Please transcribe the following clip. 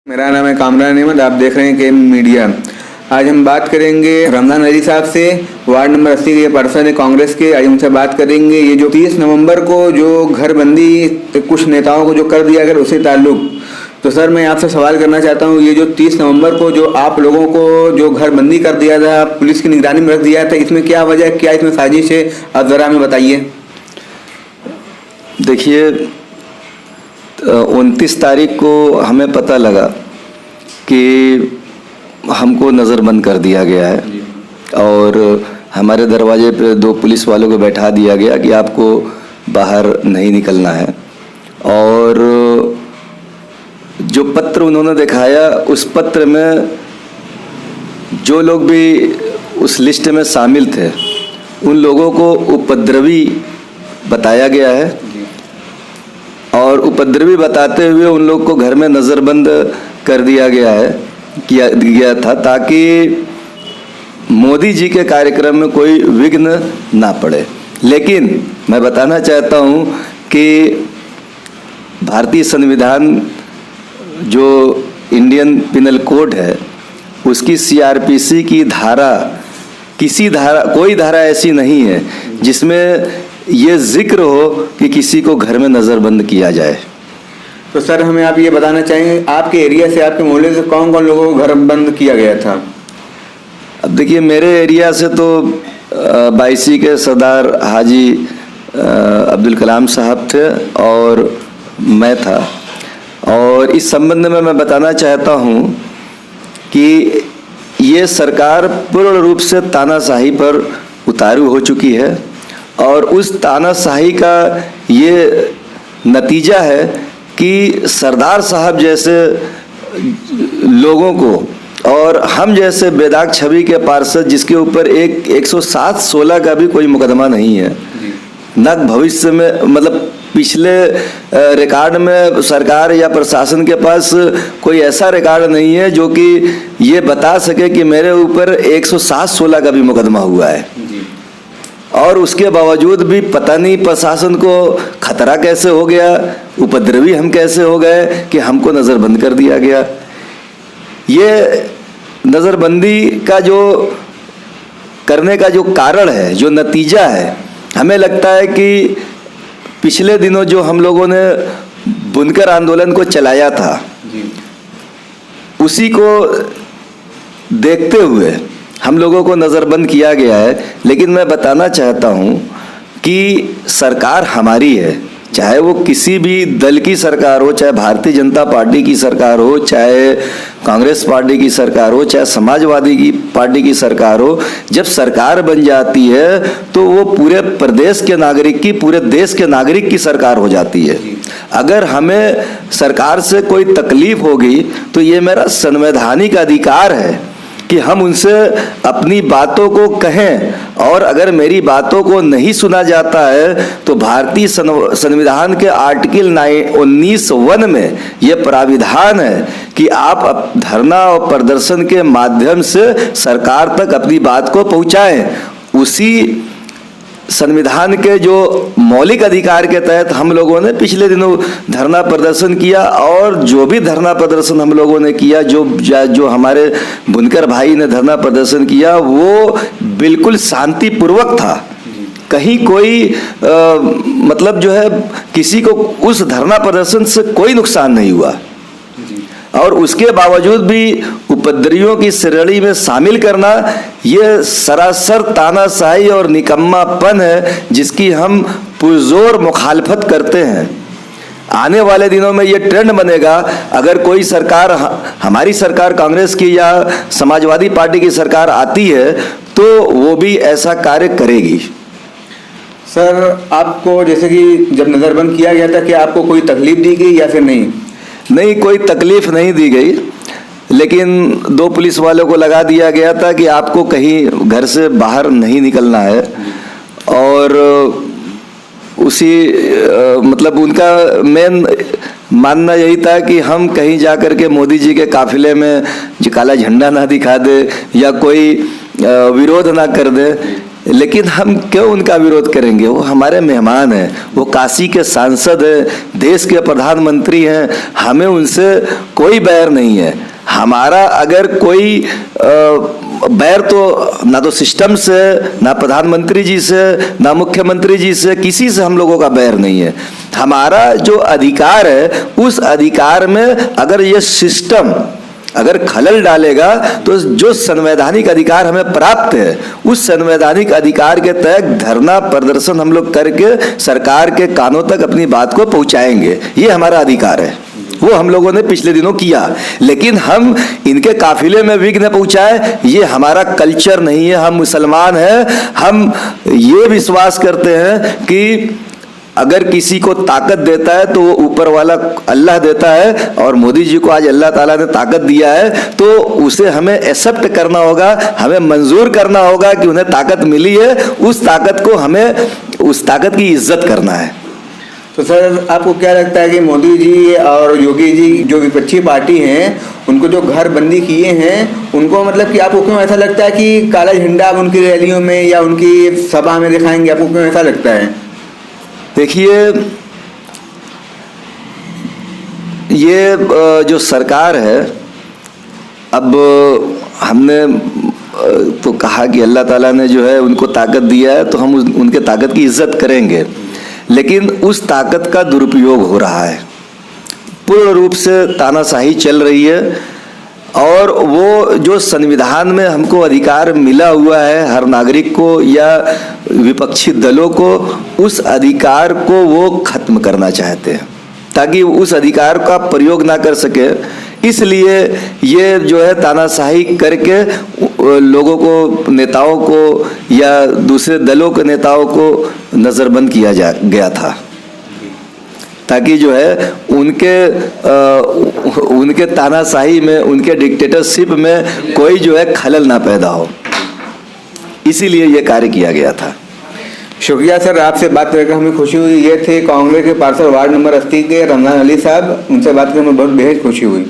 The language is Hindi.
मेरा नाम है कामरान अहमद। आप देख रहे हैं के मीडिया। आज हम बात करेंगे रमजान अली साहब से, वार्ड नंबर 80 के पार्षद है कांग्रेस के। आज उनसे बात करेंगे ये जो 30 नवंबर को जो घरबंदी कुछ नेताओं को जो कर दिया गया उससे ताल्लुक। तो सर मैं आपसे सवाल करना चाहता हूँ, ये जो 30 नवंबर को जो आप लोगों को जो घरबंदी कर दिया था, पुलिस की निगरानी में रख दिया था, इसमें क्या वजह, क्या इसमें साजिश है, आप ज़रा हमें बताइए। देखिए, 29 तारीख को हमें पता लगा कि हमको नज़रबंद कर दिया गया है और हमारे दरवाजे पे 2 पुलिस वालों को बैठा दिया गया कि आपको बाहर नहीं निकलना है। और जो पत्र उन्होंने दिखाया, उस पत्र में जो लोग भी उस लिस्ट में शामिल थे उन लोगों को उपद्रवी बताया गया है और उपद्रवी बताते हुए उन लोग को घर में नज़रबंद कर दिया गया था ताकि मोदी जी के कार्यक्रम में कोई विघ्न ना पड़े। लेकिन मैं बताना चाहता हूं कि भारतीय संविधान जो इंडियन पिनल कोड है उसकी सीआरपीसी की कोई धारा ऐसी नहीं है जिसमें ये जिक्र हो कि किसी को घर में नज़रबंद किया जाए। तो सर हमें आप ये बताना चाहेंगे, आपके एरिया से, आपके मोहल्ले से कौन कौन लोगों को घर बंद किया गया था? अब देखिए, मेरे एरिया से तो 22 के सरदार हाजी अब्दुल कलाम साहब थे और मैं था। और इस संबंध में मैं बताना चाहता हूँ कि ये सरकार पूर्ण रूप से तानाशाही पर उतारू हो चुकी है और उस तानाशाही का ये नतीजा है कि सरदार साहब जैसे लोगों को और हम जैसे बेदाग छवि के पार्षद जिसके ऊपर 107-16 का भी कोई मुकदमा नहीं है, न भविष्य में, मतलब पिछले रिकॉर्ड में सरकार या प्रशासन के पास कोई ऐसा रिकॉर्ड नहीं है जो कि ये बता सके कि मेरे ऊपर 107-16 का भी मुकदमा हुआ है। और उसके बावजूद भी पता नहीं प्रशासन को खतरा कैसे हो गया, उपद्रवी हम कैसे हो गए कि हमको नज़रबंद कर दिया गया। ये नज़रबंदी का जो करने का जो कारण है, जो नतीजा है, हमें लगता है कि पिछले दिनों जो हम लोगों ने बुनकर आंदोलन को चलाया था उसी को देखते हुए हम लोगों को नज़रबंद किया गया है। लेकिन मैं बताना चाहता हूं कि सरकार हमारी है, चाहे वो किसी भी दल की सरकार हो, चाहे भारतीय जनता पार्टी की सरकार हो, चाहे कांग्रेस पार्टी की सरकार हो, चाहे समाजवादी पार्टी की सरकार हो। जब सरकार बन जाती है तो वो पूरे प्रदेश के नागरिक की, पूरे देश के नागरिक की सरकार हो जाती है। अगर हमें सरकार से कोई तकलीफ होगी तो ये मेरा संवैधानिक अधिकार है कि हम उनसे अपनी बातों को कहें और अगर मेरी बातों को नहीं सुना जाता है तो भारतीय संविधान के आर्टिकल 19(1) में यह प्राविधान है कि आप धरना और प्रदर्शन के माध्यम से सरकार तक अपनी बात को पहुंचाएं। उसी संविधान के जो मौलिक अधिकार के तहत हम लोगों ने पिछले दिनों धरना प्रदर्शन किया और जो भी धरना प्रदर्शन हम लोगों ने किया, जो हमारे बुनकर भाई ने धरना प्रदर्शन किया, वो बिल्कुल शांतिपूर्वक था। कहीं कोई मतलब जो है किसी को उस धरना प्रदर्शन से कोई नुकसान नहीं हुआ और उसके बावजूद भी उपद्रवियों की श्रेणी में शामिल करना ये सरासर तानाशाही और निकम्मापन है जिसकी हम पुरजोर मुखालफत करते हैं। आने वाले दिनों में ये ट्रेंड बनेगा। अगर कोई सरकार, हमारी सरकार कांग्रेस की या समाजवादी पार्टी की सरकार आती है तो वो भी ऐसा कार्य करेगी। सर आपको जैसे कि जब नज़रबंद किया गया था, कि आपको कोई तकलीफ दी गई या फिर नहीं? नहीं, कोई तकलीफ नहीं दी गई, लेकिन 2 पुलिस वालों को लगा दिया गया था कि आपको कहीं घर से बाहर नहीं निकलना है। और उसी मतलब उनका मेन मानना यही था कि हम कहीं जाकर के मोदी जी के काफिले में काला झंडा ना दिखा दे या कोई विरोध ना कर दे। लेकिन हम क्यों उनका विरोध करेंगे? वो हमारे मेहमान हैं, वो काशी के सांसद हैं, देश के प्रधानमंत्री हैं, हमें उनसे कोई बैर नहीं है। हमारा अगर कोई बैर तो ना तो सिस्टम से, ना प्रधानमंत्री जी से, ना मुख्यमंत्री जी से, किसी से हम लोगों का बैर नहीं है। हमारा जो अधिकार है, उस अधिकार में अगर ये सिस्टम अगर खलल डालेगा तो जो संवैधानिक अधिकार हमें प्राप्त है, उस संवैधानिक अधिकार के तहत धरना प्रदर्शन हम लोग करके सरकार के कानों तक अपनी बात को पहुंचाएंगे। ये हमारा अधिकार है, वो हम लोगों ने पिछले दिनों किया। लेकिन हम इनके काफिले में विघ्न पहुंचाए, ये हमारा कल्चर नहीं है। हम मुसलमान हैं, हम ये विश्वास करते हैं कि अगर किसी को ताकत देता है तो वो ऊपर वाला अल्लाह देता है, और मोदी जी को आज अल्लाह ताला ने ताकत दिया है तो उसे हमें एक्सेप्ट करना होगा, हमें मंजूर करना होगा कि उन्हें ताकत मिली है। उस ताकत को हमें, उस ताकत की इज्जत करना है। तो सर, आपको क्या लगता है कि मोदी जी और योगी जी जो विपक्षी पार्टी हैं, उनको जो घर बंदी किए हैं, उनको मतलब कि आपको क्यों ऐसा लगता है कि काला झंडा अब उनकी रैलियों में या उनकी सभा में दिखाएंगे? आपको क्यों ऐसा लगता है? देखिए, ये जो सरकार है, अब हमने तो कहा कि अल्लाह ताला ने जो है उनको ताकत दिया है तो हम उनके ताकत की इज्जत करेंगे, लेकिन उस ताकत का दुरुपयोग हो रहा है। पूर्ण रूप से तानाशाही चल रही है, और वो जो संविधान में हमको अधिकार मिला हुआ है हर नागरिक को या विपक्षी दलों को, उस अधिकार को वो खत्म करना चाहते हैं ताकि उस अधिकार का प्रयोग ना कर सके। इसलिए ये जो है तानाशाही करके लोगों को, नेताओं को या दूसरे दलों के नेताओं को नज़रबंद किया गया था, ताकि जो है उनके तानाशाही में, उनके डिक्टेटरशिप में कोई जो है खलल ना पैदा हो। इसीलिए ये कार्य किया गया था। शुक्रिया सर, आपसे बात करके हमें खुशी हुई। ये थे कांग्रेस के पार्षद वार्ड नंबर 80 के रमजान अली साहब, उनसे बात करके हमें बहुत बेहद खुशी हुई।